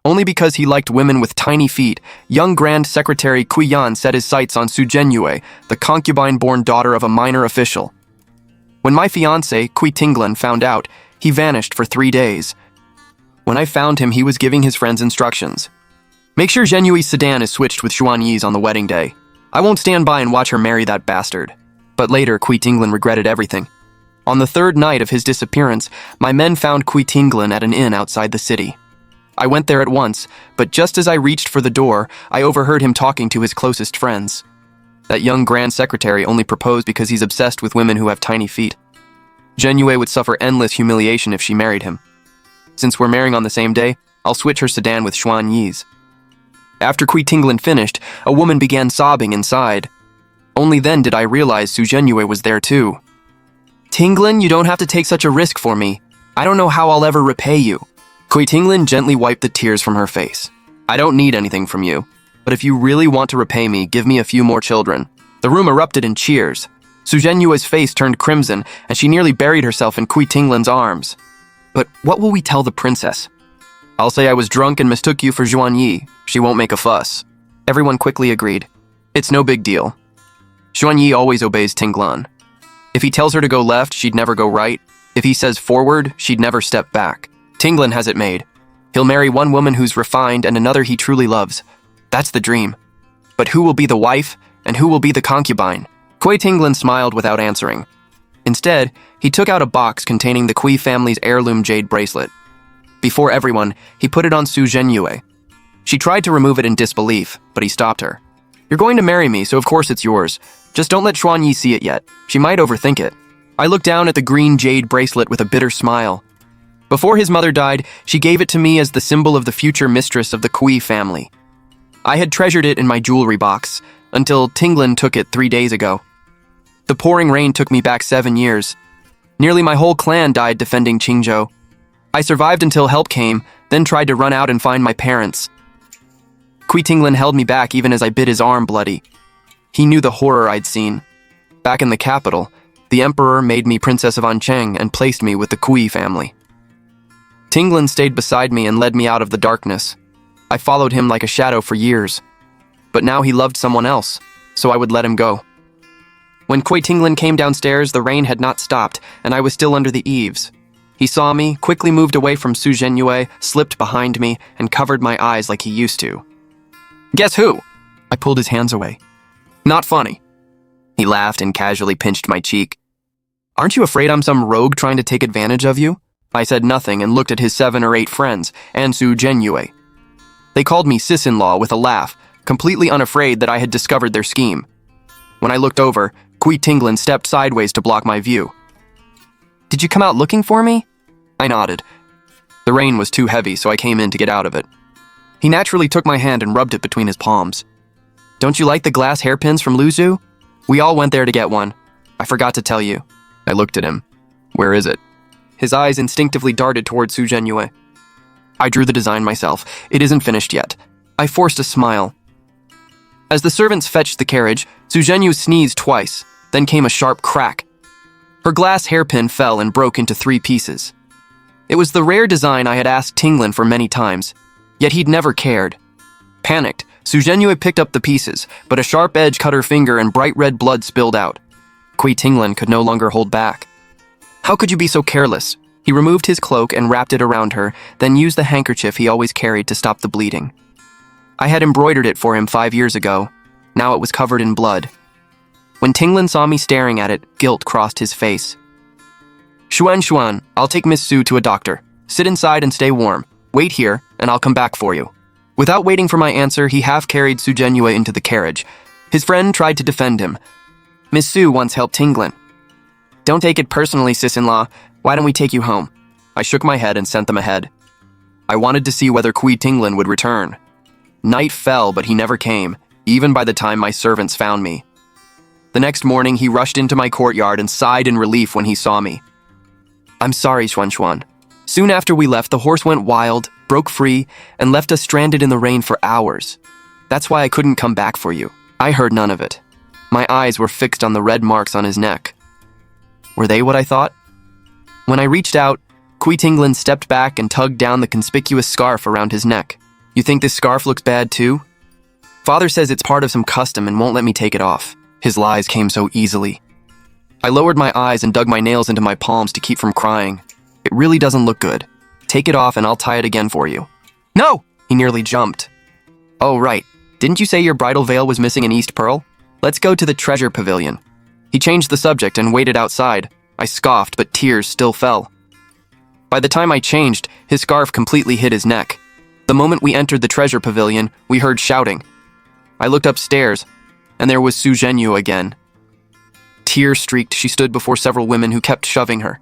Only because he liked women with tiny feet, young Grand Secretary Kui Yan set his sights on Su Zhenyue, the concubine-born daughter of a minor official. When my fiancé, Kui Tinglan, found out, he vanished for 3 days. When I found him, he was giving his friends instructions. Make sure Zhenyue's sedan is switched with Xuanyi's on the wedding day. I won't stand by and watch her marry that bastard. But later, Kui Tinglan regretted everything. On the 3rd night of his disappearance, my men found Kui Tinglan at an inn outside the city. I went there at once, but just as I reached for the door, I overheard him talking to his closest friends. That young Grand Secretary only proposed because he's obsessed with women who have tiny feet. Zhenyue would suffer endless humiliation if she married him. Since we're marrying on the same day, I'll switch her sedan with Xuanyi's. After Kui Tinglan finished, a woman began sobbing inside. Only then did I realize Su Zhenyue was there too. Tinglan, you don't have to take such a risk for me. I don't know how I'll ever repay you. Kui Tinglan gently wiped the tears from her face. I don't need anything from you, but if you really want to repay me, give me a few more children. The room erupted in cheers. Su Zhenyue's face turned crimson, and she nearly buried herself in Kui Tinglan's arms. But what will we tell the princess? I'll say I was drunk and mistook you for Xuanyi. She won't make a fuss. Everyone quickly agreed. It's no big deal. Xuanyi always obeys Tinglan. If he tells her to go left, she'd never go right. If he says forward, she'd never step back. Tinglan has it made. He'll marry one woman who's refined and another he truly loves. That's the dream. But who will be the wife, and who will be the concubine? Kui Tinglan smiled without answering. Instead, he took out a box containing the Kui family's heirloom jade bracelet. Before everyone, he put it on Su Zhenyue. She tried to remove it in disbelief, but he stopped her. You're going to marry me, so of course it's yours. Just don't let Xuanyi see it yet. She might overthink it. I looked down at the green jade bracelet with a bitter smile. Before his mother died, she gave it to me as the symbol of the future mistress of the Kui family. I had treasured it in my jewelry box, until Tinglan took it 3 days ago. The pouring rain took me back 7 years. Nearly my whole clan died defending Qingzhou. I survived until help came, then tried to run out and find my parents. Kui Tinglan held me back even as I bit his arm bloody. He knew the horror I'd seen. Back in the capital, the emperor made me Princess of Ancheng and placed me with the Kui family. Tinglan stayed beside me and led me out of the darkness. I followed him like a shadow for years. But now he loved someone else, so I would let him go. When Kui Tinglan came downstairs, the rain had not stopped, and I was still under the eaves. He saw me, quickly moved away from Su Zhenyue, slipped behind me, and covered my eyes like he used to. Guess who? I pulled his hands away. Not funny. He laughed and casually pinched my cheek. Aren't you afraid I'm some rogue trying to take advantage of you? I said nothing and looked at his 7 or 8 friends, and Su Zhenyue. They called me sis-in-law with a laugh, completely unafraid that I had discovered their scheme. When I looked over, Kui Tinglan stepped sideways to block my view. Did you come out looking for me? I nodded. The rain was too heavy, so I came in to get out of it. He naturally took my hand and rubbed it between his palms. Don't you like the glass hairpins from Luzhu? We all went there to get one. I forgot to tell you. I looked at him. Where is it? His eyes instinctively darted toward Su Zhenyue. I drew the design myself. It isn't finished yet. I forced a smile. As the servants fetched the carriage, Su Zhenyue sneezed twice, then came a sharp crack. Her glass hairpin fell and broke into 3 pieces. It was the rare design I had asked Tinglan for many times, yet he'd never cared. Panicked, Su Zhenyue picked up the pieces, but a sharp edge cut her finger and bright red blood spilled out. Kui Tinglan could no longer hold back. How could you be so careless? He removed his cloak and wrapped it around her, then used the handkerchief he always carried to stop the bleeding. I had embroidered it for him 5 years ago. Now it was covered in blood. When Tinglan saw me staring at it, guilt crossed his face. Xuan, I'll take Miss Su to a doctor. Sit inside and stay warm. Wait here, and I'll come back for you. Without waiting for my answer, he half-carried Su Zhenyue into the carriage. His friend tried to defend him. Miss Su once helped Tinglan. Don't take it personally, sis-in-law. Why don't we take you home? I shook my head and sent them ahead. I wanted to see whether Kui Tinglan would return. Night fell, but he never came, even by the time my servants found me. The next morning, he rushed into my courtyard and sighed in relief when he saw me. I'm sorry, Xuan. Soon after we left, the horse went wild, broke free, and left us stranded in the rain for hours. That's why I couldn't come back for you. I heard none of it. My eyes were fixed on the red marks on his neck. Were they what I thought? When I reached out, Kui Tinglan stepped back and tugged down the conspicuous scarf around his neck. You think this scarf looks bad too? Father says it's part of some custom and won't let me take it off. His lies came so easily. I lowered my eyes and dug my nails into my palms to keep from crying. It really doesn't look good. Take it off and I'll tie it again for you. No! He nearly jumped. Oh, right. Didn't you say your bridal veil was missing an East Pearl? Let's go to the treasure pavilion. He changed the subject and waited outside. I scoffed, but tears still fell. By the time I changed, his scarf completely hid his neck. The moment we entered the treasure pavilion, we heard shouting. I looked upstairs, and there was Su Zhenyu again. Tear-streaked, she stood before several women who kept shoving her.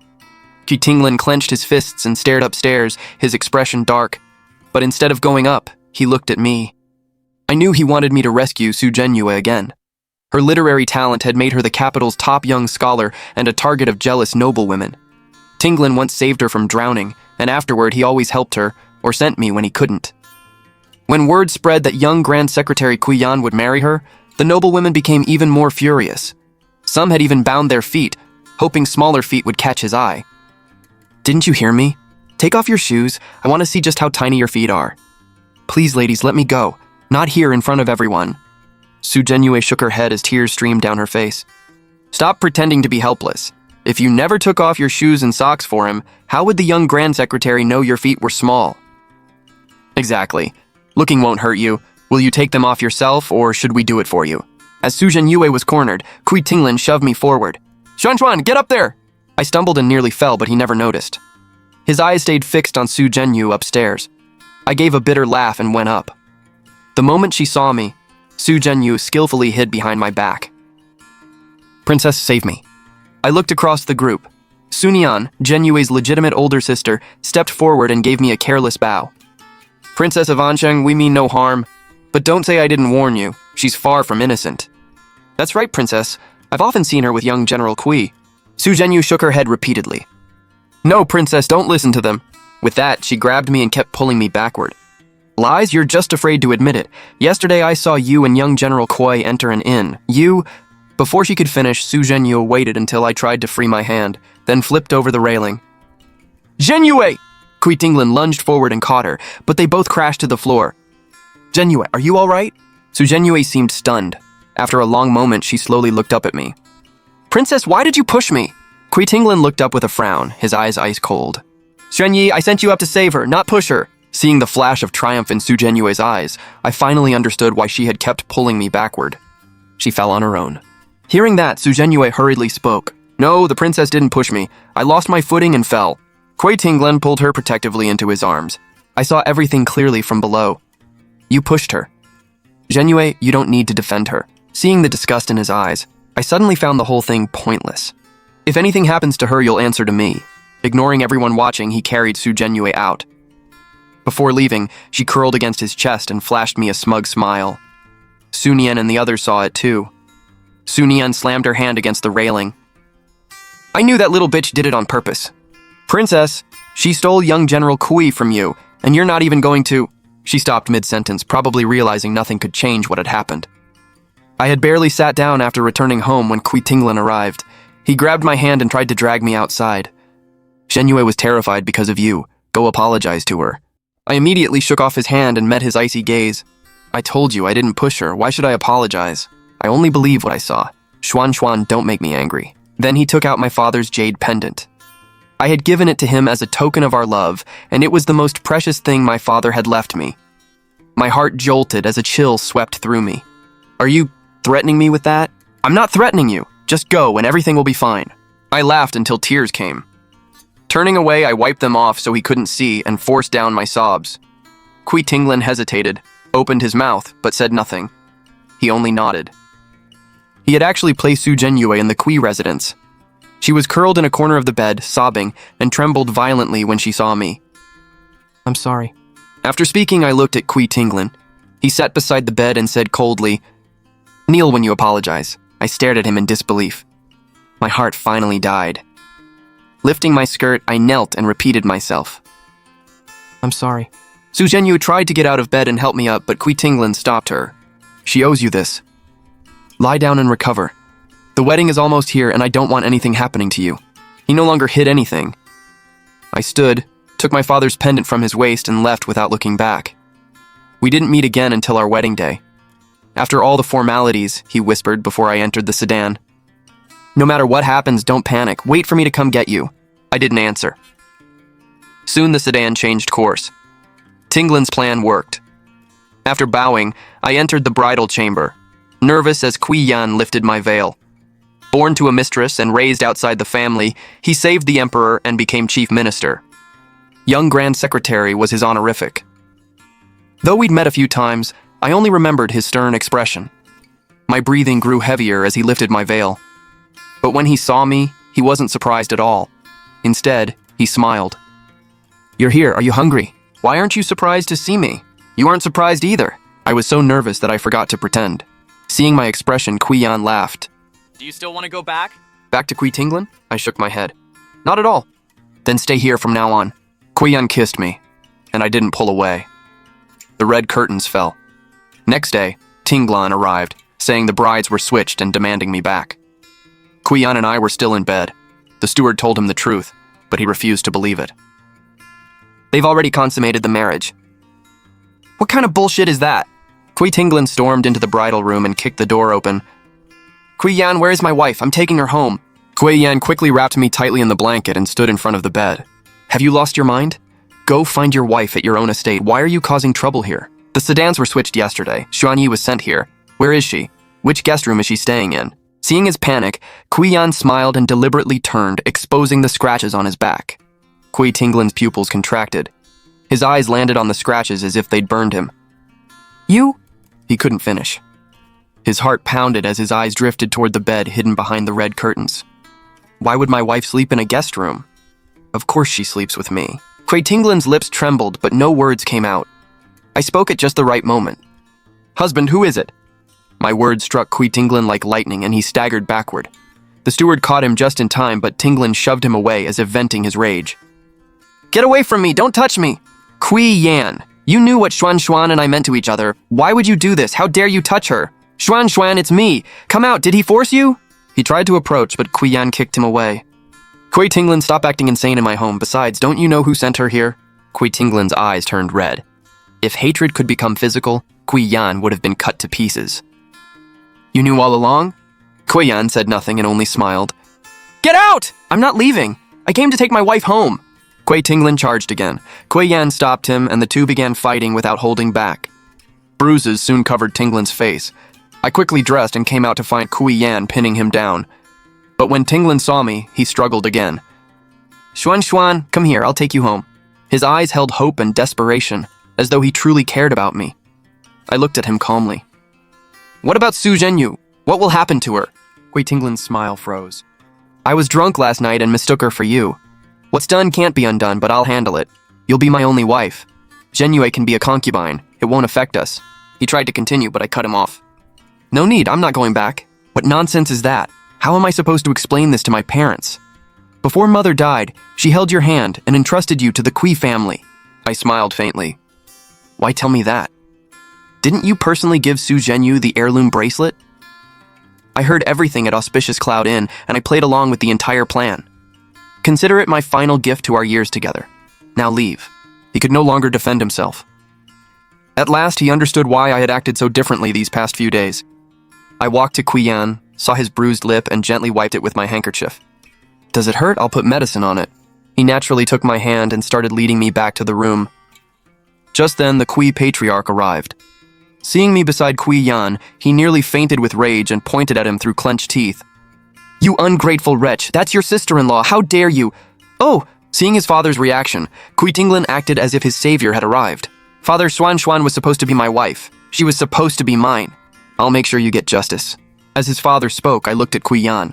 Qi Tinglan clenched his fists and stared upstairs, his expression dark. But instead of going up, he looked at me. I knew he wanted me to rescue Su Zhenyu again. Her literary talent had made her the capital's top young scholar and a target of jealous noblewomen. Tinglan once saved her from drowning, and afterward he always helped her, or sent me when he couldn't. When word spread that young Grand Secretary Kuyan would marry her, the noblewomen became even more furious. Some had even bound their feet, hoping smaller feet would catch his eye. Didn't you hear me? Take off your shoes. I want to see just how tiny your feet are. Please, ladies, let me go. Not here in front of everyone. Su Zhenyu shook her head as tears streamed down her face. Stop pretending to be helpless. If you never took off your shoes and socks for him, how would the young Grand Secretary know your feet were small? Exactly. Looking won't hurt you. Will you take them off yourself, or should we do it for you? As Su Zhenyu was cornered, Qi Tinglan shoved me forward. Xuan, get up there! I stumbled and nearly fell, but he never noticed. His eyes stayed fixed on Su Zhenyu upstairs. I gave a bitter laugh and went up. The moment she saw me, Su Zhenyu skillfully hid behind my back. Princess, save me. I looked across the group. Sunian, Zhenyue's legitimate older sister, stepped forward and gave me a careless bow. Princess of Ansheng, we mean no harm. But don't say I didn't warn you. She's far from innocent. That's right, Princess. I've often seen her with young General Kui. Su Zhenyu shook her head repeatedly. No, Princess, don't listen to them. With that, she grabbed me and kept pulling me backward. Lies, you're just afraid to admit it. Yesterday I saw you and young General Kui enter an inn. Before she could finish, Su Zhenyu waited until I tried to free my hand, then flipped over the railing. Zhenyu! Qi Tinglan lunged forward and caught her, but they both crashed to the floor. Zhenyu, are you all right? Su Zhenyu seemed stunned. After a long moment, she slowly looked up at me. Princess, why did you push me? Qi Tinglan looked up with a frown, his eyes ice cold. Xuanyi, I sent you up to save her, not push her. Seeing the flash of triumph in Su Zhenyue's eyes, I finally understood why she had kept pulling me backward. She fell on her own. Hearing that, Su Zhenyu hurriedly spoke. No, the princess didn't push me. I lost my footing and fell. Qi Tinglan pulled her protectively into his arms. I saw everything clearly from below. You pushed her. Zhenyu, you don't need to defend her. Seeing the disgust in his eyes, I suddenly found the whole thing pointless. If anything happens to her, you'll answer to me. Ignoring everyone watching, he carried Su Zhenyu out. Before leaving, she curled against his chest and flashed me a smug smile. Su Nian and the others saw it too. Su Nian slammed her hand against the railing. I knew that little bitch did it on purpose. Princess, she stole young General Kui from you, and you're not even going to... She stopped mid-sentence, probably realizing nothing could change what had happened. I had barely sat down after returning home when Qi Tinglan arrived. He grabbed my hand and tried to drag me outside. Zhenyu was terrified because of you. Go apologize to her. I immediately shook off his hand and met his icy gaze. I told you I didn't push her. Why should I apologize? I only believe what I saw. Xuan, don't make me angry. Then he took out my father's jade pendant. I had given it to him as a token of our love, and it was the most precious thing my father had left me. My heart jolted as a chill swept through me. Are you threatening me with that? I'm not threatening you. Just go and everything will be fine. I laughed until tears came. Turning away, I wiped them off so he couldn't see and forced down my sobs. Qi Tinglan hesitated, opened his mouth, but said nothing. He only nodded. He had actually placed Su Zhenyu in the Kui residence. She was curled in a corner of the bed, sobbing, and trembled violently when she saw me. I'm sorry. After speaking, I looked at Qi Tinglan. He sat beside the bed and said coldly, Kneel when you apologize. I stared at him in disbelief. My heart finally died. Lifting my skirt, I knelt and repeated myself. I'm sorry. Su Zhenyu tried to get out of bed and help me up, but Qi Tinglan stopped her. She owes you this. Lie down and recover. The wedding is almost here and I don't want anything happening to you. He no longer hid anything. I stood, took my father's pendant from his waist and left without looking back. We didn't meet again until our wedding day. After all the formalities, he whispered before I entered the sedan. No matter what happens, don't panic. Wait for me to come get you. I didn't answer. Soon the sedan changed course. Tinglin's plan worked. After bowing, I entered the bridal chamber, nervous as Kui Yan lifted my veil. Born to a mistress and raised outside the family, he saved the emperor and became chief minister. Young Grand Secretary was his honorific. Though we'd met a few times, I only remembered his stern expression. My breathing grew heavier as he lifted my veil. But when he saw me, he wasn't surprised at all. Instead, he smiled. You're here, are you hungry? Why aren't you surprised to see me? You aren't surprised either. I was so nervous that I forgot to pretend. Seeing my expression, Kui Yan laughed. Do you still want to go back? Back to Kui Tinglan? I shook my head. Not at all. Then stay here from now on. Kui Yan kissed me, and I didn't pull away. The red curtains fell. Next day, Tinglan arrived, saying the brides were switched and demanding me back. Kui Yan and I were still in bed. The steward told him the truth, but he refused to believe it. They've already consummated the marriage. What kind of bullshit is that? Kui Tinglan stormed into the bridal room and kicked the door open. Kui Yan, where is my wife? I'm taking her home. Kui Yan quickly wrapped me tightly in the blanket and stood in front of the bed. Have you lost your mind? Go find your wife at your own estate. Why are you causing trouble here? The sedans were switched yesterday. Xuanyi was sent here. Where is she? Which guest room is she staying in? Seeing his panic, Kui Yan smiled and deliberately turned, exposing the scratches on his back. Kui Tinglan's pupils contracted. His eyes landed on the scratches as if they'd burned him. You? He couldn't finish. His heart pounded as his eyes drifted toward the bed hidden behind the red curtains. Why would my wife sleep in a guest room? Of course she sleeps with me. Kui Tinglan's lips trembled, but no words came out. I spoke at just the right moment. Husband, who is it? My words struck Kui Tinglan like lightning, and he staggered backward. The steward caught him just in time, but Tinglan shoved him away as if venting his rage. Get away from me! Don't touch me! Kui Yan, you knew what Xuan and I meant to each other. Why would you do this? How dare you touch her? Xuan, it's me! Come out! Did he force you? He tried to approach, but Kui Yan kicked him away. Kui Tinglan, stop acting insane in my home. Besides, don't you know who sent her here? Kui Tinglan's eyes turned red. If hatred could become physical, Kui Yan would have been cut to pieces. You knew all along? Kui Yan said nothing and only smiled. Get out! I'm not leaving. I came to take my wife home. Kui Tinglan charged again. Kui Yan stopped him, and the two began fighting without holding back. Bruises soon covered Tinglan's face. I quickly dressed and came out to find Kui Yan pinning him down. But when Tinglan saw me, he struggled again. Xuan, come here, I'll take you home. His eyes held hope and desperation, as though he truly cared about me. I looked at him calmly. What about Su Zhenyu? What will happen to her? Kui Tinglan's smile froze. I was drunk last night and mistook her for you. What's done can't be undone, but I'll handle it. You'll be my only wife. Zhenyue can be a concubine. It won't affect us. He tried to continue, but I cut him off. No need, I'm not going back. What nonsense is that? How am I supposed to explain this to my parents? Before Mother died, she held your hand and entrusted you to the Kui family. I smiled faintly. Why tell me that? Didn't you personally give Su Zhenyu the heirloom bracelet? I heard everything at Auspicious Cloud Inn, and I played along with the entire plan. Consider it my final gift to our years together. Now leave. He could no longer defend himself. At last, he understood why I had acted so differently these past few days. I walked to Kui Yan, saw his bruised lip, and gently wiped it with my handkerchief. Does it hurt? I'll put medicine on it. He naturally took my hand and started leading me back to the room. Just then, the Kui patriarch arrived. Seeing me beside Kui Yan, he nearly fainted with rage and pointed at him through clenched teeth. You ungrateful wretch, that's your sister-in-law, how dare you? Oh, seeing his father's reaction, Kui Tinglan acted as if his savior had arrived. Father Xuan was supposed to be my wife. She was supposed to be mine. I'll make sure you get justice. As his father spoke, I looked at Kui Yan.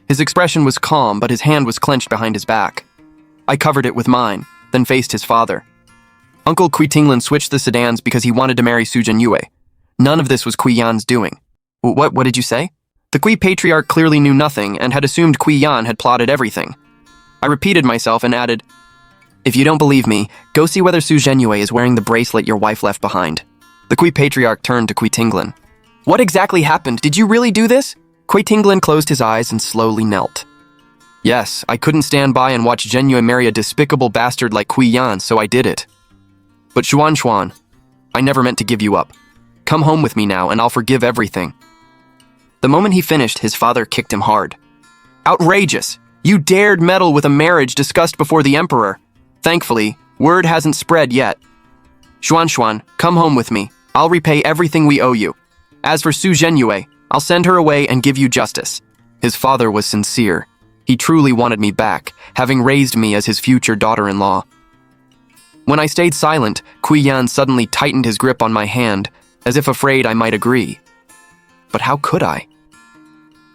His expression was calm, but his hand was clenched behind his back. I covered it with mine, then faced his father. Uncle Kui Tinglan switched the sedans because he wanted to marry Su Zhenyue. None of this was Kui Yan's doing. What did you say? The Kui patriarch clearly knew nothing and had assumed Kui Yan had plotted everything. I repeated myself and added, If you don't believe me, go see whether Su Zhenyue is wearing the bracelet your wife left behind. The Kui patriarch turned to Kui Tinglan. What exactly happened? Did you really do this? Kui Tinglan closed his eyes and slowly knelt. Yes, I couldn't stand by and watch Zhenyue marry a despicable bastard like Kui Yan, so I did it. But Xuan, I never meant to give you up. Come home with me now, and I'll forgive everything." The moment he finished, his father kicked him hard. "Outrageous! You dared meddle with a marriage discussed before the emperor. Thankfully, word hasn't spread yet. Xuan, come home with me. I'll repay everything we owe you. As for Su Zhenyue, I'll send her away and give you justice." His father was sincere. He truly wanted me back, having raised me as his future daughter-in-law. When I stayed silent, Kui Yan suddenly tightened his grip on my hand, as if afraid I might agree. But how could I?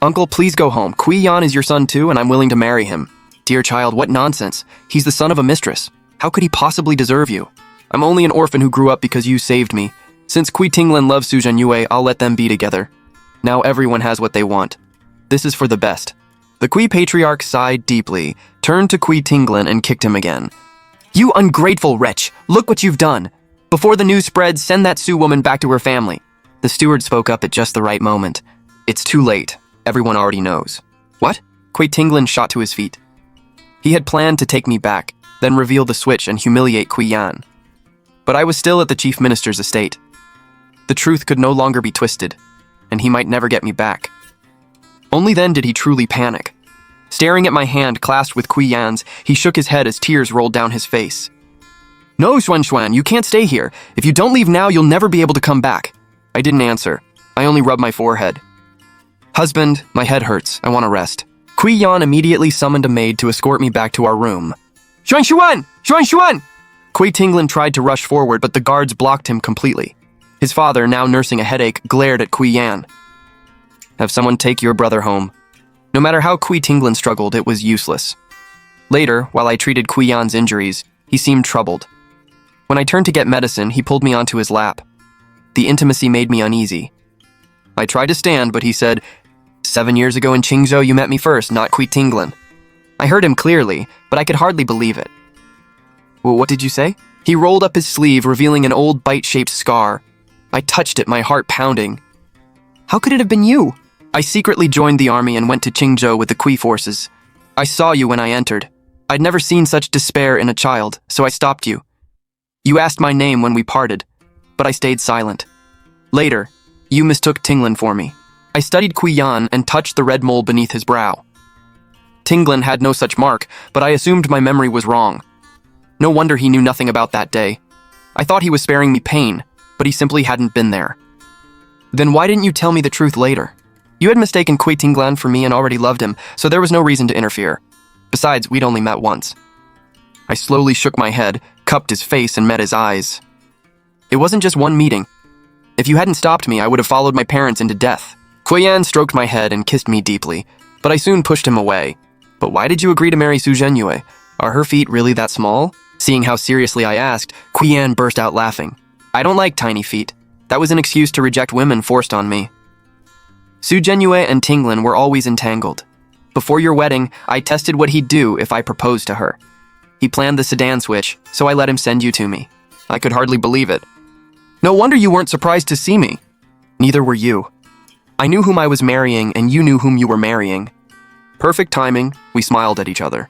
"Uncle, please go home. Kui Yan is your son too, and I'm willing to marry him." "Dear child, what nonsense. He's the son of a mistress. How could he possibly deserve you? I'm only an orphan who grew up because you saved me. Since Kui Tinglan loves Su Zhenyue, I'll let them be together. Now everyone has what they want. This is for the best." The Kui patriarch sighed deeply, turned to Kui Tinglan and kicked him again. "You ungrateful wretch! Look what you've done! Before the news spreads, send that Su woman back to her family." The steward spoke up at just the right moment. "It's too late. Everyone already knows." "What?" Kui Tinglan shot to his feet. He had planned to take me back, then reveal the switch and humiliate Kui Yan. But I was still at the chief minister's estate. The truth could no longer be twisted, and he might never get me back. Only then did he truly panic. Staring at my hand clasped with Kui Yan's, he shook his head as tears rolled down his face. "No, Xuan, you can't stay here. If you don't leave now, you'll never be able to come back." I didn't answer. I only rubbed my forehead. "Husband, my head hurts. I want to rest." Kui Yan immediately summoned a maid to escort me back to our room. Xuan! Kui Tinglan tried to rush forward, but the guards blocked him completely. His father, now nursing a headache, glared at Kui Yan. "Have someone take your brother home." No matter how Kui Tinglan struggled, it was useless. Later, while I treated Kui Yan's injuries, he seemed troubled. When I turned to get medicine, he pulled me onto his lap. The intimacy made me uneasy. I tried to stand, but he said, "7 years ago in Qingzhou, you met me first, not Kui Tinglan." I heard him clearly, but I could hardly believe it. "Well, what did you say?" He rolled up his sleeve, revealing an old bite-shaped scar. I touched it, my heart pounding. "How could it have been you?" "I secretly joined the army and went to Qingzhou with the Kui forces. I saw you when I entered. I'd never seen such despair in a child, so I stopped you. You asked my name when we parted, but I stayed silent. Later, you mistook Tinglan for me." I studied Kui Yan and touched the red mole beneath his brow. Tinglan had no such mark, but I assumed my memory was wrong. No wonder he knew nothing about that day. I thought he was sparing me pain, but he simply hadn't been there. "Then why didn't you tell me the truth later? You had mistaken Kui Tinglan for me and already loved him, so there was no reason to interfere. Besides, we'd only met once." I slowly shook my head, cupped his face, and met his eyes. "It wasn't just one meeting. If you hadn't stopped me, I would have followed my parents into death." Kui Yan stroked my head and kissed me deeply, but I soon pushed him away. "But why did you agree to marry Su Zhenyue? Are her feet really that small?" Seeing how seriously I asked, Kui Yan burst out laughing. "I don't like tiny feet. That was an excuse to reject women forced on me." Su Zhenyue and Tinglan were always entangled. Before your wedding, I tested what he'd do if I proposed to her. He planned the sedan switch, so I let him send you to me. I could hardly believe it. "No wonder you weren't surprised to see me." "Neither were you. I knew whom I was marrying, and you knew whom you were marrying." Perfect timing, we smiled at each other.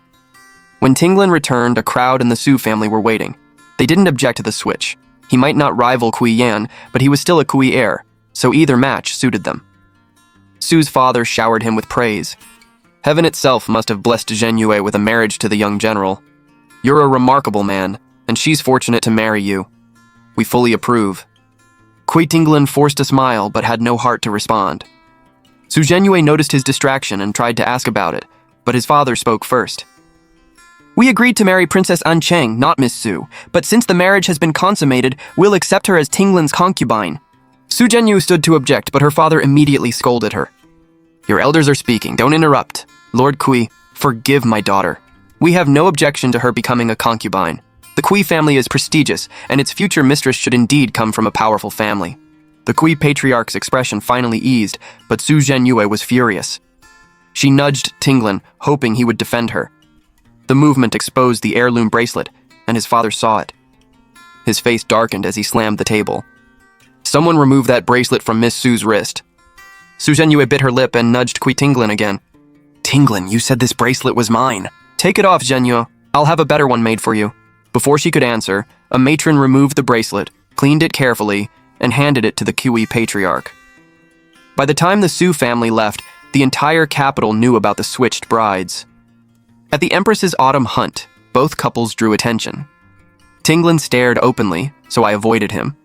When Tinglan returned, a crowd and the Su family were waiting. They didn't object to the switch. He might not rival Kui Yan, but he was still a Kui heir, so either match suited them. Su's father showered him with praise. Heaven itself must have blessed Zhenyue with a marriage to the young general. "You're a remarkable man, and she's fortunate to marry you. We fully approve." Kui Tinglan forced a smile but had no heart to respond. Su Zhenyue noticed his distraction and tried to ask about it, but his father spoke first. "We agreed to marry Princess An Cheng, not Miss Su, but since the marriage has been consummated, we'll accept her as Tinglan's concubine." Su Zhenyu stood to object, but her father immediately scolded her. "Your elders are speaking, don't interrupt. Lord Kui, forgive my daughter. We have no objection to her becoming a concubine. The Kui family is prestigious, and its future mistress should indeed come from a powerful family." The Kui patriarch's expression finally eased, but Su Zhenyue was furious. She nudged Tinglan, hoping he would defend her. The movement exposed the heirloom bracelet, and his father saw it. His face darkened as he slammed the table. "Someone remove that bracelet from Miss Su's wrist." Su Zhenyue bit her lip and nudged Kui Tinglan again. "Tinglan, you said this bracelet was mine." "Take it off, Zhenyue. I'll have a better one made for you." Before she could answer, a matron removed the bracelet, cleaned it carefully, and handed it to the Kui patriarch. By the time the Su family left, the entire capital knew about the switched brides. At the Empress's autumn hunt, both couples drew attention. Tinglan stared openly, so I avoided him.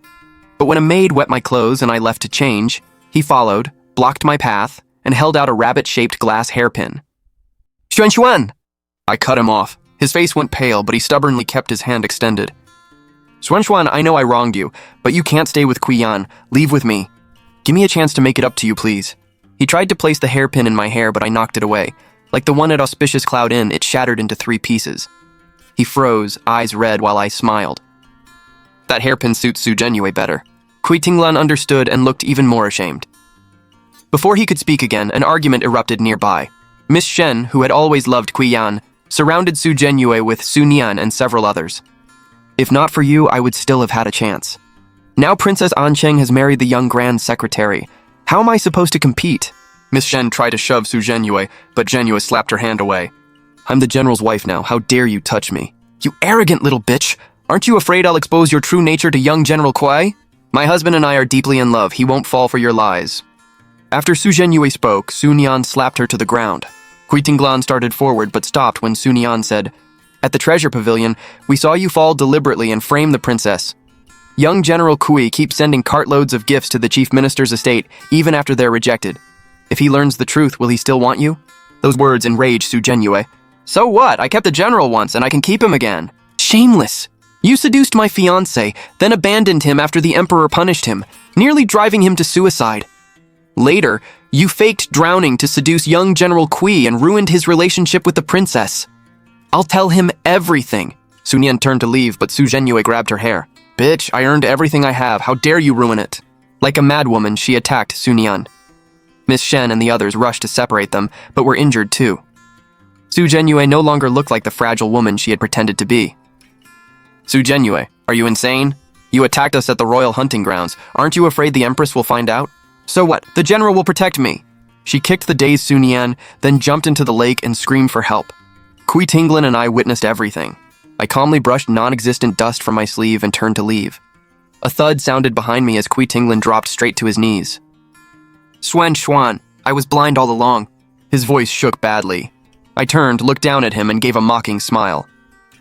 But when a maid wet my clothes and I left to change, he followed, blocked my path, and held out a rabbit-shaped glass hairpin. "Xuan!" I cut him off. His face went pale, but he stubbornly kept his hand extended. "Xuan, I know I wronged you, but you can't stay with Qian. Leave with me. Give me a chance to make it up to you, please." He tried to place the hairpin in my hair, but I knocked it away. Like the one at Auspicious Cloud Inn, it shattered into 3 pieces. He froze, eyes red, while I smiled. That hairpin suits Su Genue better. Kui Tinglan understood and looked even more ashamed. Before he could speak again, an argument erupted nearby. Miss Shen, who had always loved Qian, surrounded Su Genue with Su Nian and several others. "If not for you, I would still have had a chance. Now Princess Ancheng has married the young Grand Secretary. How am I supposed to compete?" Miss Shen tried to shove Su Genue, but Genue slapped her hand away. "I'm the general's wife now. How dare you touch me? You arrogant little bitch! Aren't you afraid I'll expose your true nature to young General Kuai? My husband and I are deeply in love. He won't fall for your lies." After Su Genue spoke, Su Nian slapped her to the ground. Kui Tinglan started forward but stopped when Su Nian said, "At the treasure pavilion, we saw you fall deliberately and frame the princess. Young General Kui keeps sending cartloads of gifts to the chief minister's estate, even after they're rejected. If he learns the truth, will he still want you?" Those words enraged Su Genue. "So what? I kept the general once, and I can keep him again." "Shameless! You seduced my fiancé, then abandoned him after the emperor punished him, nearly driving him to suicide. Later, you faked drowning to seduce young General Kui and ruined his relationship with the princess. I'll tell him everything." Su Nian turned to leave, but Su Genue grabbed her hair. "Bitch, I earned everything I have. How dare you ruin it?" Like a madwoman, she attacked Su Nian. Miss Shen and the others rushed to separate them, but were injured too. Su Genue no longer looked like the fragile woman she had pretended to be. "Su Genue, are you insane? You attacked us at the royal hunting grounds. Aren't you afraid the Empress will find out?" "So what? The general will protect me." She kicked the dazed Su Nian, then jumped into the lake and screamed for help. Kui Tinglan and I witnessed everything. I calmly brushed non-existent dust from my sleeve and turned to leave. A thud sounded behind me as Kui Tinglan dropped straight to his knees. Xuan, I was blind all along." His voice shook badly. I turned, looked down at him, and gave a mocking smile.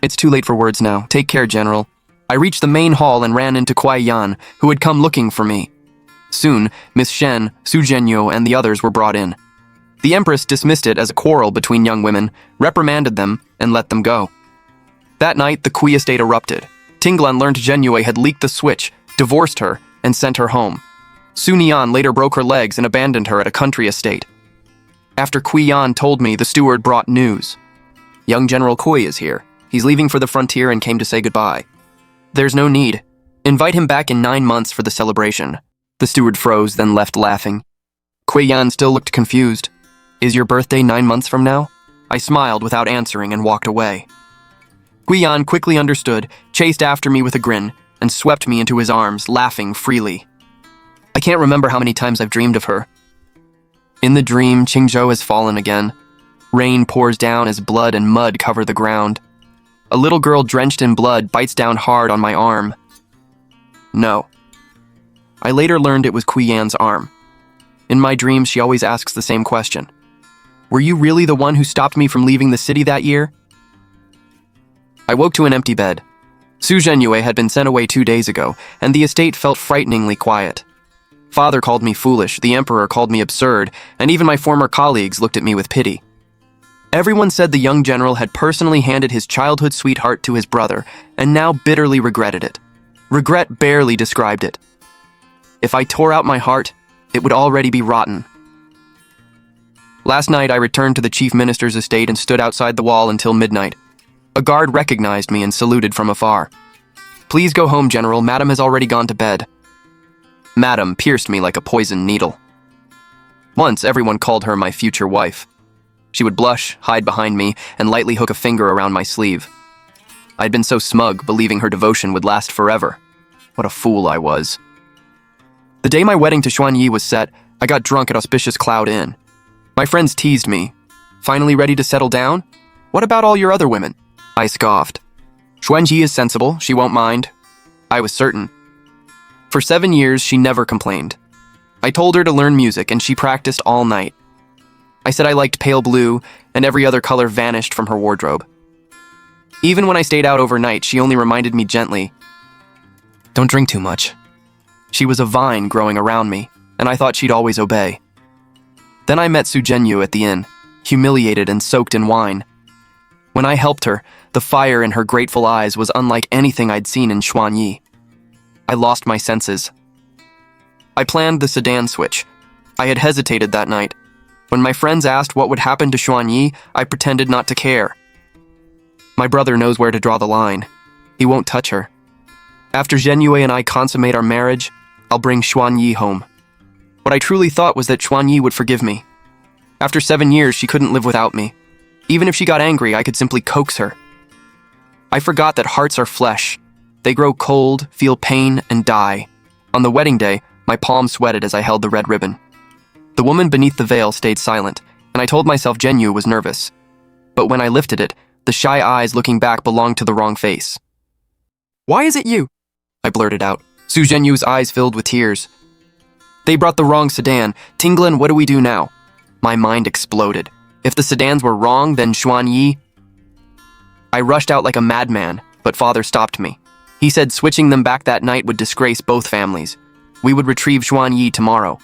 "It's too late for words now. Take care, General." I reached the main hall and ran into Kuai Yan, who had come looking for me. Soon, Miss Shen, Su Genyu, and the others were brought in. The Empress dismissed it as a quarrel between young women, reprimanded them, and let them go. That night, the Kui estate erupted. Tinglan learned Genue had leaked the switch, divorced her, and sent her home. Su Nian later broke her legs and abandoned her at a country estate. After Kui Yan told me, the steward brought news. "Young General Kui is here. He's leaving for the frontier and came to say goodbye." "There's no need. Invite him back in 9 months for the celebration." The steward froze, then left laughing. Kui Yan still looked confused. "Is your birthday 9 months from now?" I smiled without answering and walked away. Kui Yan quickly understood, chased after me with a grin, and swept me into his arms, laughing freely. I can't remember how many times I've dreamed of her. In the dream, Qingzhou has fallen again. Rain pours down as blood and mud cover the ground. A little girl drenched in blood bites down hard on my arm. No. I later learned it was Kui Yan's arm. In my dreams, she always asks the same question. "Were you really the one who stopped me from leaving the city that year?" I woke to an empty bed. Su Zhenyue had been sent away 2 days ago, and the estate felt frighteningly quiet. Father called me foolish, the emperor called me absurd, and even my former colleagues looked at me with pity. Everyone said the young general had personally handed his childhood sweetheart to his brother, and now bitterly regretted it. Regret barely described it. If I tore out my heart, it would already be rotten. Last night I returned to the chief minister's estate and stood outside the wall until midnight. A guard recognized me and saluted from afar. "Please go home, General. Madam has already gone to bed." Madam pierced me like a poisoned needle. Once, everyone called her my future wife. She would blush, hide behind me, and lightly hook a finger around my sleeve. I'd been so smug, believing her devotion would last forever. What a fool I was. The day my wedding to Xuanyi was set, I got drunk at Auspicious Cloud Inn. My friends teased me. "Finally ready to settle down? What about all your other women?" I scoffed. "Xuanyi is sensible, she won't mind." I was certain. For 7 years, she never complained. I told her to learn music, and she practiced all night. I said I liked pale blue, and every other color vanished from her wardrobe. Even when I stayed out overnight, she only reminded me gently, "Don't drink too much." She was a vine growing around me, and I thought she'd always obey. Then I met Sugenyu at the inn, humiliated and soaked in wine. When I helped her, the fire in her grateful eyes was unlike anything I'd seen in Xuanyi. I lost my senses. I planned the sedan switch. I had hesitated that night. When my friends asked what would happen to Xuanyi, I pretended not to care. My brother knows where to draw the line. He won't touch her. After Zhenyue and I consummate our marriage, I'll bring Xuanyi home. What I truly thought was that Xuanyi would forgive me. After 7 years, she couldn't live without me. Even if she got angry, I could simply coax her. I forgot that hearts are flesh. They grow cold, feel pain, and die. On the wedding day, my palms sweated as I held the red ribbon. The woman beneath the veil stayed silent, and I told myself Zhenyu was nervous. But when I lifted it, the shy eyes looking back belonged to the wrong face. "Why is it you?" I blurted out. Su Zhenyu's eyes filled with tears. "They brought the wrong sedan. Tinglan, what do we do now?" My mind exploded. If the sedans were wrong, then Xuanyi... I rushed out like a madman, but father stopped me. He said switching them back that night would disgrace both families. We would retrieve Xuanyi tomorrow.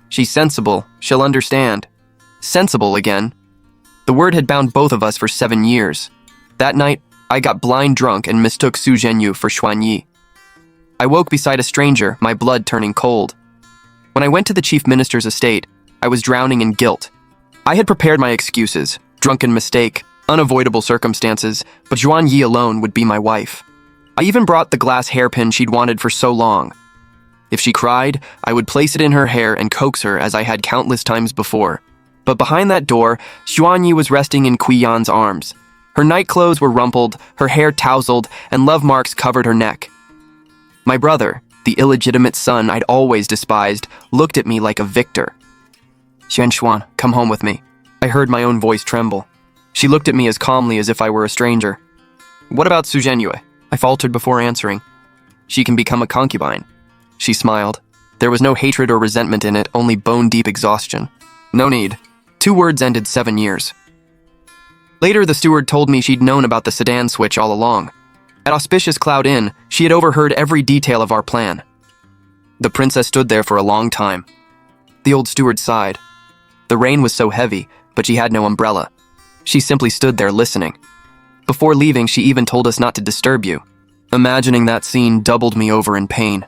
She's sensible. She'll understand. Sensible again. The word had bound both of us for 7 years. That night, I got blind drunk and mistook Su Zhenyu for Xuanyi. I woke beside a stranger, my blood turning cold. When I went to the chief minister's estate, I was drowning in guilt. I had prepared my excuses, drunken mistake, unavoidable circumstances, but Xuanyi alone would be my wife. I even brought the glass hairpin she'd wanted for so long. If she cried, I would place it in her hair and coax her as I had countless times before. But behind that door, Xuanyi was resting in Qiyan's arms. Her nightclothes were rumpled, her hair tousled, and love marks covered her neck. My brother, the illegitimate son I'd always despised, looked at me like a victor. "Xuan, come home with me." I heard my own voice tremble. She looked at me as calmly as if I were a stranger. "What about Su Zhenyue?" I faltered before answering. "She can become a concubine." She smiled. There was no hatred or resentment in it, only bone-deep exhaustion. "No need." 2 words ended 7 years. Later, the steward told me she'd known about the sedan switch all along. At Auspicious Cloud Inn, she had overheard every detail of our plan. The princess stood there for a long time. The old steward sighed. The rain was so heavy, but she had no umbrella. She simply stood there listening. Before leaving, she even told us not to disturb you. Imagining that scene doubled me over in pain.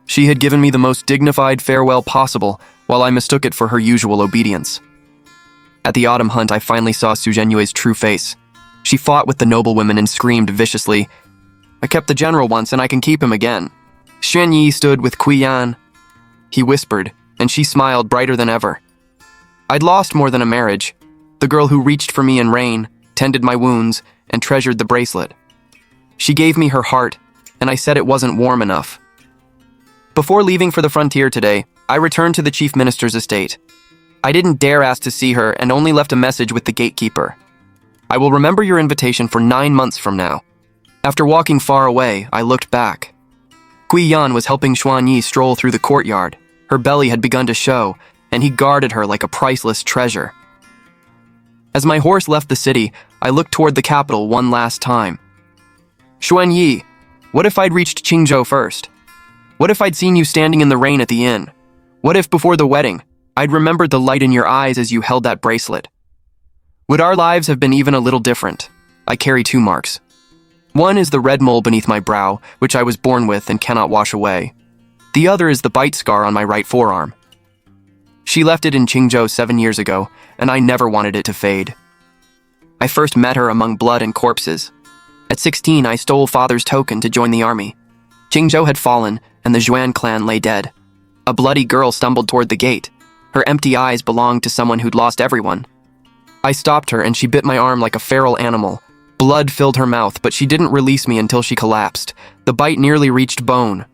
She had given me the most dignified farewell possible, while I mistook it for her usual obedience. At the autumn hunt, I finally saw Su Zhenyue's true face. She fought with the noblewomen and screamed viciously, "I kept the general once, and I can keep him again." Xuanyi stood with Qiyan. He whispered, and she smiled brighter than ever. I'd lost more than a marriage. The girl who reached for me in rain, tended my wounds, and treasured the bracelet. She gave me her heart, and I said it wasn't warm enough. Before leaving for the frontier today, I returned to the chief minister's estate. I didn't dare ask to see her and only left a message with the gatekeeper. "I will remember your invitation for 9 months from now." After walking far away, I looked back. Qiyan was helping Xuanyi stroll through the courtyard. Her belly had begun to show, and he guarded her like a priceless treasure. As my horse left the city, I looked toward the capital one last time. "Xuanyi, what if I'd reached Qingzhou first? What if I'd seen you standing in the rain at the inn? What if before the wedding, I'd remembered the light in your eyes as you held that bracelet? Would our lives have been even a little different? I carry 2 marks. One is the red mole beneath my brow, which I was born with and cannot wash away. The other is the bite scar on my right forearm. She left it in Qingzhou 7 years ago, and I never wanted it to fade. I first met her among blood and corpses. At 16, I stole father's token to join the army. Qingzhou had fallen, and the Zhuan clan lay dead. A bloody girl stumbled toward the gate. Her empty eyes belonged to someone who'd lost everyone. I stopped her, and she bit my arm like a feral animal. Blood filled her mouth, but she didn't release me until she collapsed. The bite nearly reached bone.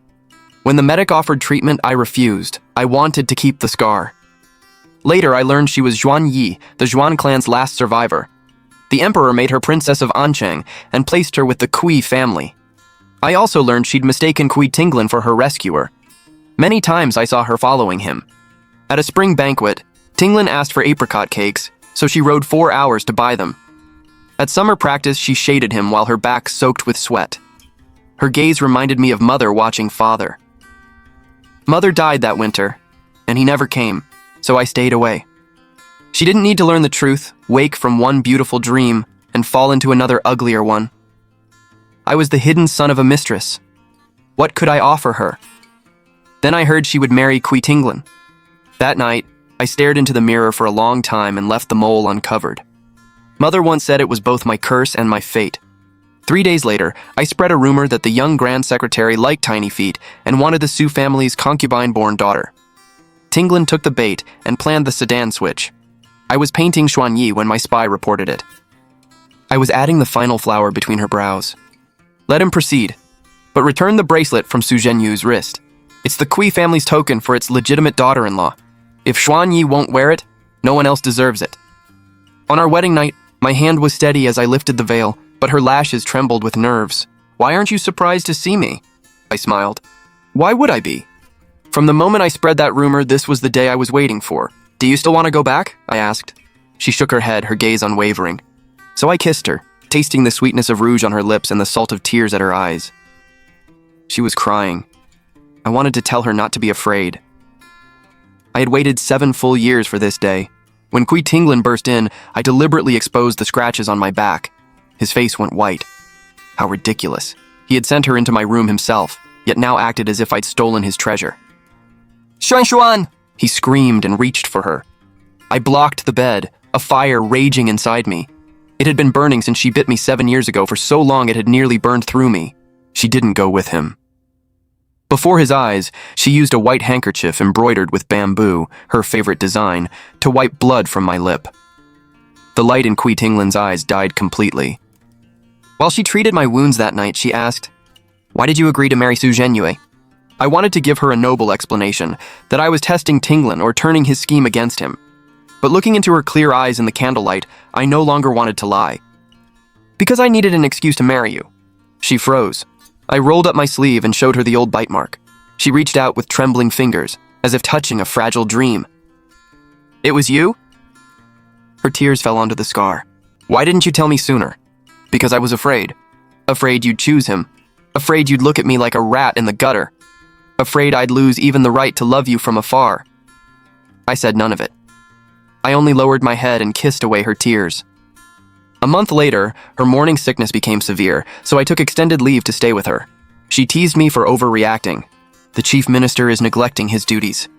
When the medic offered treatment, I refused. I wanted to keep the scar. Later, I learned she was Xuanyi, the Zhuan clan's last survivor. The emperor made her princess of Anchang and placed her with the Kui family. I also learned she'd mistaken Kui Tinglan for her rescuer. Many times I saw her following him. At a spring banquet, Tinglan asked for apricot cakes, so she rode 4 hours to buy them. At summer practice, she shaded him while her back soaked with sweat. Her gaze reminded me of Mother watching Father. Mother died that winter, and he never came, so I stayed away. She didn't need to learn the truth, wake from one beautiful dream, and fall into another uglier one. I was the hidden son of a mistress. What could I offer her? Then I heard she would marry Kui Tinglan. That night, I stared into the mirror for a long time and left the mole uncovered. Mother once said it was both my curse and my fate. 3 days later, I spread a rumor that the young Grand Secretary liked tiny feet and wanted the Su family's concubine-born daughter. Tinglan took the bait and planned the sedan switch. I was painting Xuanyi when my spy reported it. I was adding the final flower between her brows. Let him proceed, but return the bracelet from Su Zhenyu's wrist. It's the Kui family's token for its legitimate daughter-in-law. If Xuanyi won't wear it, no one else deserves it. On our wedding night, my hand was steady as I lifted the veil, but her lashes trembled with nerves. Why aren't you surprised to see me? I smiled. Why would I be? From the moment I spread that rumor, this was the day I was waiting for. Do you still want to go back? I asked. She shook her head, her gaze unwavering. So I kissed her, tasting the sweetness of rouge on her lips and the salt of tears at her eyes. She was crying. I wanted to tell her not to be afraid. I had waited 7 full years for this day. When Kui Tinglan burst in, I deliberately exposed the scratches on my back. His face went white. How ridiculous. He had sent her into my room himself, yet now acted as if I'd stolen his treasure. Xuan Xuan! He screamed and reached for her. I blocked the bed, a fire raging inside me. It had been burning since she bit me 7 years ago. For so long it had nearly burned through me. She didn't go with him. Before his eyes, she used a white handkerchief embroidered with bamboo, her favorite design, to wipe blood from my lip. The light in Kui Tinglan's eyes died completely. While she treated my wounds that night, she asked, "Why did you agree to marry Su Zhenyue?" I wanted to give her a noble explanation, that I was testing Tinglan or turning his scheme against him. But looking into her clear eyes in the candlelight, I no longer wanted to lie. Because I needed an excuse to marry you. She froze. I rolled up my sleeve and showed her the old bite mark. She reached out with trembling fingers, as if touching a fragile dream. It was you? Her tears fell onto the scar. Why didn't you tell me sooner? Because I was afraid. Afraid you'd choose him. Afraid you'd look at me like a rat in the gutter. Afraid I'd lose even the right to love you from afar. I said none of it. I only lowered my head and kissed away her tears. A month later, her morning sickness became severe, so I took extended leave to stay with her. She teased me for overreacting. The chief minister is neglecting his duties.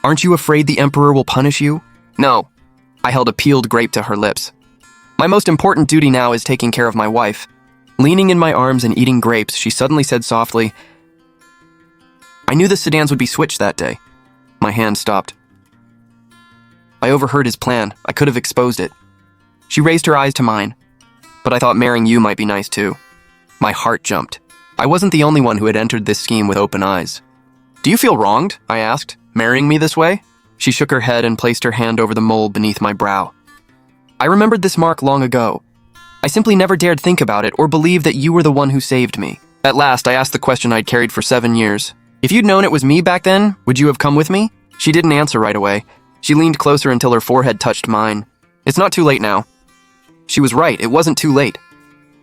Aren't you afraid the emperor will punish you? No. I held a peeled grape to her lips. My most important duty now is taking care of my wife. Leaning in my arms and eating grapes, she suddenly said softly, I knew the sedans would be switched that day. My hand stopped. I overheard his plan. I could have exposed it. She raised her eyes to mine. But I thought marrying you might be nice too. My heart jumped. I wasn't the only one who had entered this scheme with open eyes. Do you feel wronged? I asked, marrying me this way? She shook her head and placed her hand over the mole beneath my brow. I remembered this mark long ago. I simply never dared think about it or believe that you were the one who saved me. At last, I asked the question I'd carried for 7 years. If you'd known it was me back then, would you have come with me? She didn't answer right away. She leaned closer until her forehead touched mine. It's not too late now. She was right, it wasn't too late.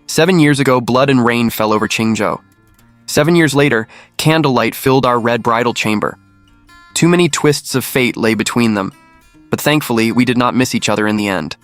7 years ago, blood and rain fell over Qingzhou. 7 years later, candlelight filled our red bridal chamber. Too many twists of fate lay between them, but thankfully we did not miss each other in the end.